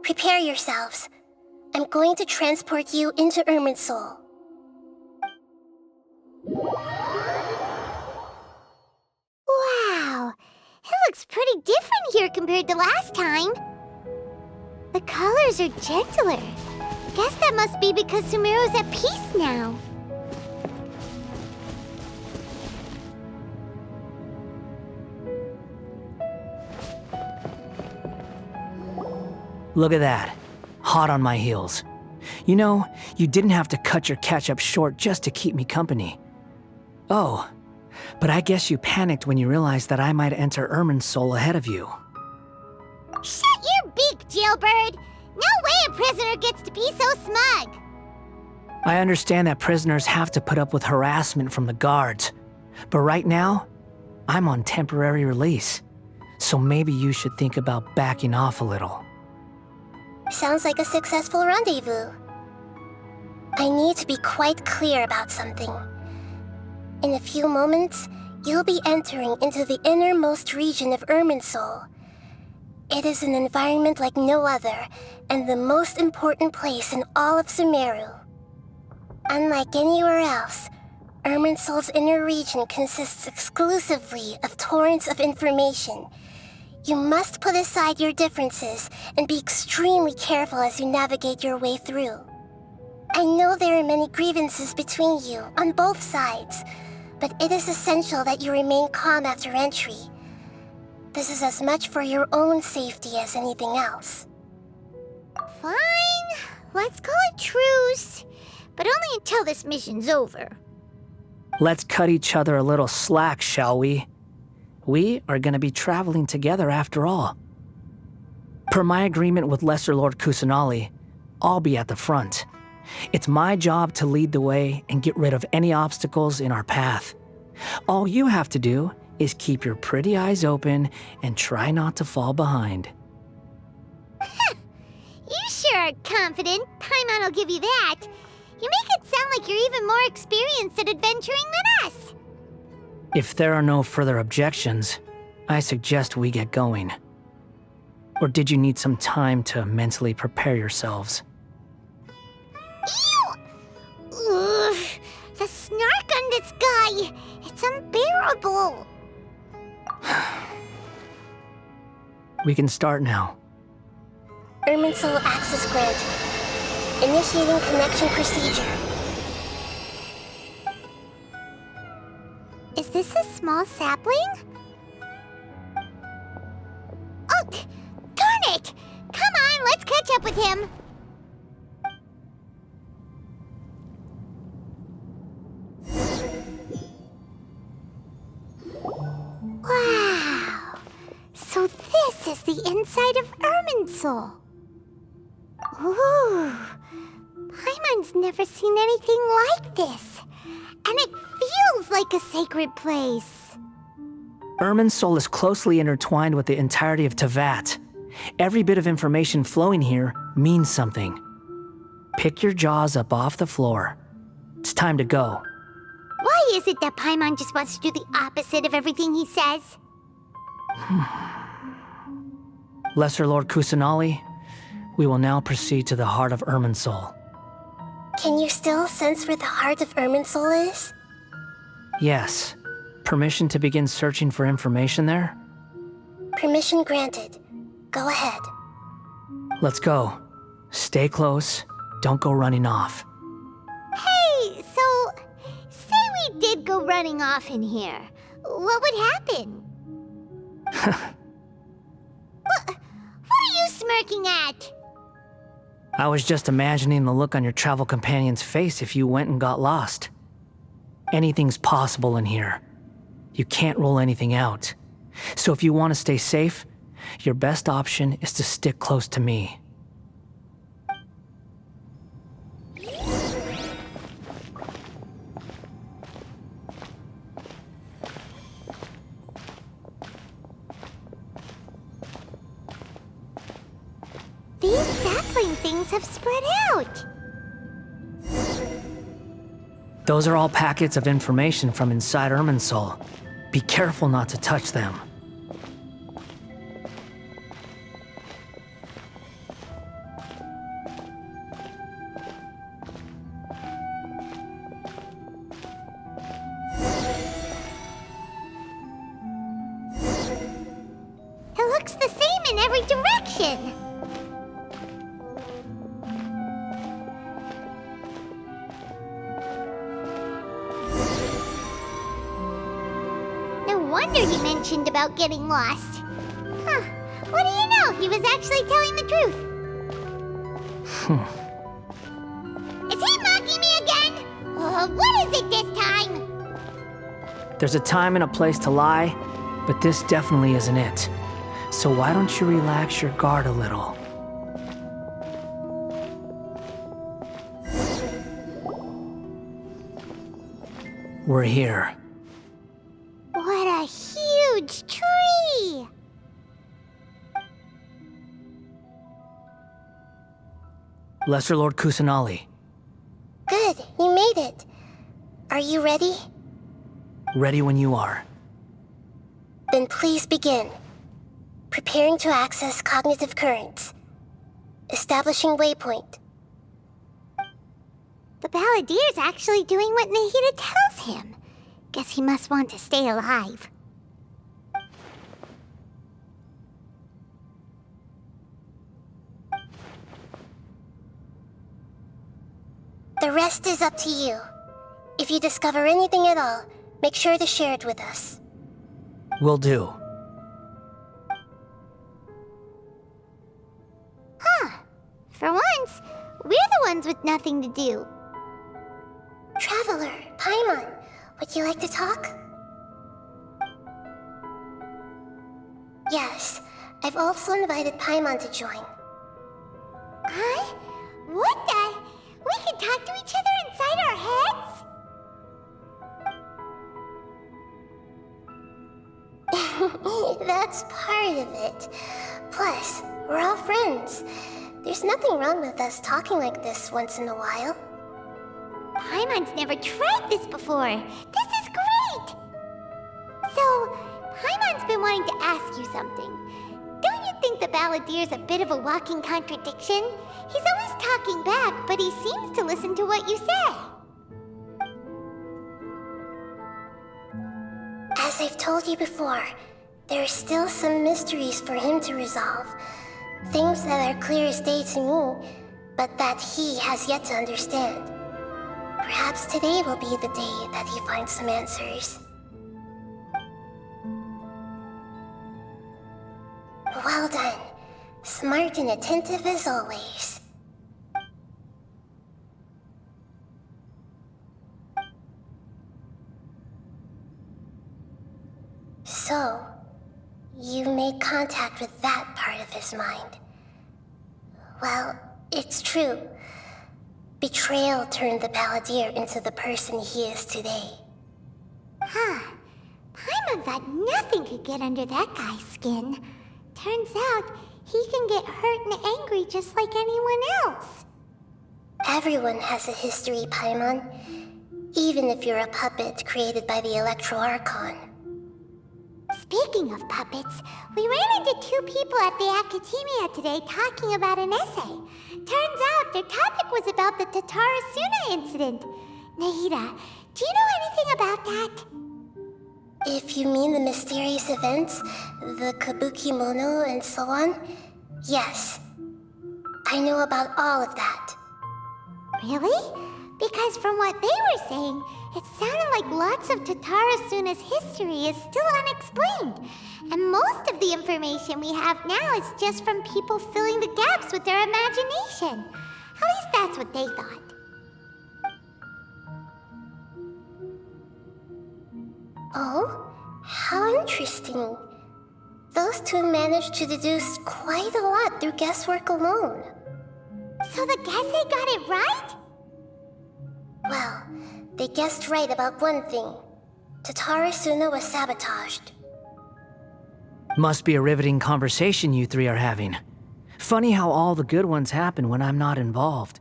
Prepare yourselves. I'm going to transport you into Irminsul. Wow! It looks pretty different here compared to last time. The colors are gentler. Guess that must be because Sumeru's at peace now. Look at that. Hot on my heels. You know, you didn't have to cut your catch-up short just to keep me company. Oh, but I guess you panicked when you realized that I might enter Irminsul ahead of you. Shut your beak, jailbird! No way a prisoner gets to be so smug! I understand that prisoners have to put up with harassment from the guards, but right now, I'm on temporary release, so maybe you should think about backing off a little. Sounds like a successful rendezvous. I need to be quite clear about something. In a few moments, you'll be entering into the innermost region of Irminsul. It is an environment like no other, and the most important place in all of Sumeru. Unlike anywhere else, Irminsul's inner region consists exclusively of torrents of information. You must put aside your differences and be extremely careful as you navigate your way through. I know there are many grievances between you on both sides, but it is essential that you remain calm after entry. This is as much for your own safety as anything else. Fine, let's call it truce, but only until this mission's over. Let's cut each other a little slack, shall we? We are going to be traveling together after all. Per my agreement with Lesser Lord Kusanali, I'll be at the front. It's my job to lead the way and get rid of any obstacles in our path. All you have to do is keep your pretty eyes open and try not to fall behind. You sure are confident. Paimon will give you that. You make it sound like you're even more experienced at adventuring than us. If there are no further objections, I suggest we get going. Or did you need some time to mentally prepare yourselves? Ew! Ugh, the snark on this guy! It's unbearable! We can start now. Irminsul access granted. Initiating connection procedure. Is this a small sapling? Oh, darn it! Come on, let's catch up with him! Wow! So this is the inside of Irminsul. Ooh! Paimon's never seen anything like this. And it feels like a sacred place. Irminsul is closely intertwined with the entirety of Teyvat. Every bit of information flowing here means something. Pick your jaws up off the floor. It's time to go. Why is it that Paimon just wants to do the opposite of everything he says? Lesser Lord Kusanali, we will now proceed to the heart of Irminsul. Can you still sense where the heart of Irminsul is? Yes. Permission to begin searching for information there? Permission granted. Go ahead. Let's go. Stay close. Don't go running off. Hey, so, say we did go running off in here. What would happen? What are you smirking at? I was just imagining the look on your travel companion's face if you went and got lost. Anything's possible in here. You can't rule anything out. So if you want to stay safe, your best option is to stick close to me. These sapling things have spread out. Those are all packets of information from inside Irminsul. Be careful not to touch them. in every direction. No wonder he mentioned about getting lost. Huh. What do you know? He was actually telling the truth. Is he mocking me again? What is it this time? There's a time and a place to lie, but this definitely isn't it. So why don't you relax your guard a little? We're here. What a huge tree! Lesser Lord Kusanali. Good, you made it. Are you ready? Ready when you are. Then please begin. Preparing to access cognitive currents. Establishing waypoint. The Balladier's actually doing what Nahida tells him. Guess he must want to stay alive. The rest is up to you. If you discover anything at all, make sure to share it with us. Will do. For once, we're the ones with nothing to do. Traveler, Paimon, would you like to talk? Yes, I've also invited Paimon to join. Huh? What the? We can talk to each other inside our heads? That's part of it. Plus, we're all friends. There's nothing wrong with us talking like this once in a while. Paimon's never tried this before. This is great! So, Paimon's been wanting to ask you something. Don't you think the Balladier's a bit of a walking contradiction? He's always talking back, but he seems to listen to what you say. As I've told you before, there are still some mysteries for him to resolve. Things that are clear as day to me, but that he has yet to understand. Perhaps today will be the day that he finds some answers. Well done. Smart and attentive as always. So, you made contact with that part of his mind. Well, it's true. Betrayal turned the Balladeer into the person he is today. Huh. Paimon thought nothing could get under that guy's skin. Turns out, he can get hurt and angry just like anyone else. Everyone has a history, Paimon. Even if you're a puppet created by the Archon. Speaking of puppets, we ran into two people at the Academia today talking about an essay. Turns out their topic was about the Tatarasuna incident. Nahida, do you know anything about that? If you mean the mysterious events, the Kabukimono and so on, yes. I know about all of that. Really? Because from what they were saying, it sounded like lots of Tatarasuna's history is still unexplained. And most of the information we have now is just from people filling the gaps with their imagination. At least that's what they thought. Oh? How interesting. Those two managed to deduce quite a lot through guesswork alone. So the Gese got it right? Well, they guessed right about one thing. Tatarasuna was sabotaged. Must be a riveting conversation you three are having. Funny how all the good ones happen when I'm not involved.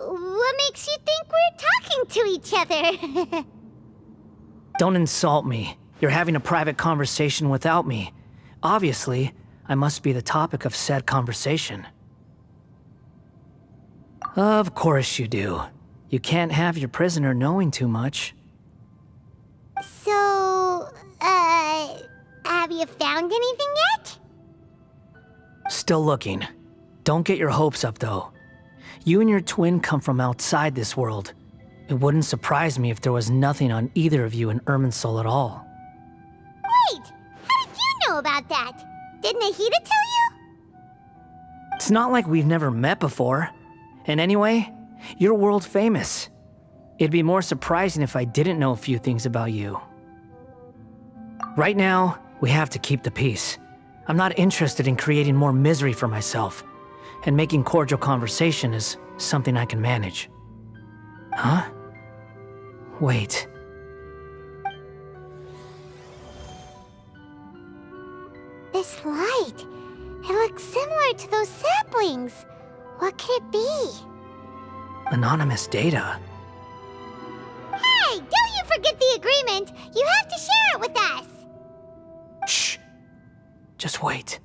What makes you think we're talking to each other? Don't insult me. You're having a private conversation without me. Obviously, I must be the topic of said conversation. Of course you do. You can't have your prisoner knowing too much. So, Have you found anything yet? Still looking. Don't get your hopes up, though. You and your twin come from outside this world. It wouldn't surprise me if there was nothing on either of you in Irminsul at all. Wait! How did you know about that? Did Nahida tell you? It's not like we've never met before. And anyway, you're world famous. It'd be more surprising if I didn't know a few things about you. Right now, we have to keep the peace. I'm not interested in creating more misery for myself. And making cordial conversation is something I can manage. Huh? Wait. This light. It looks similar to those saplings. What could it be? Anonymous data. Hey, don't you forget the agreement! You have to share it with us! Shh. Just wait.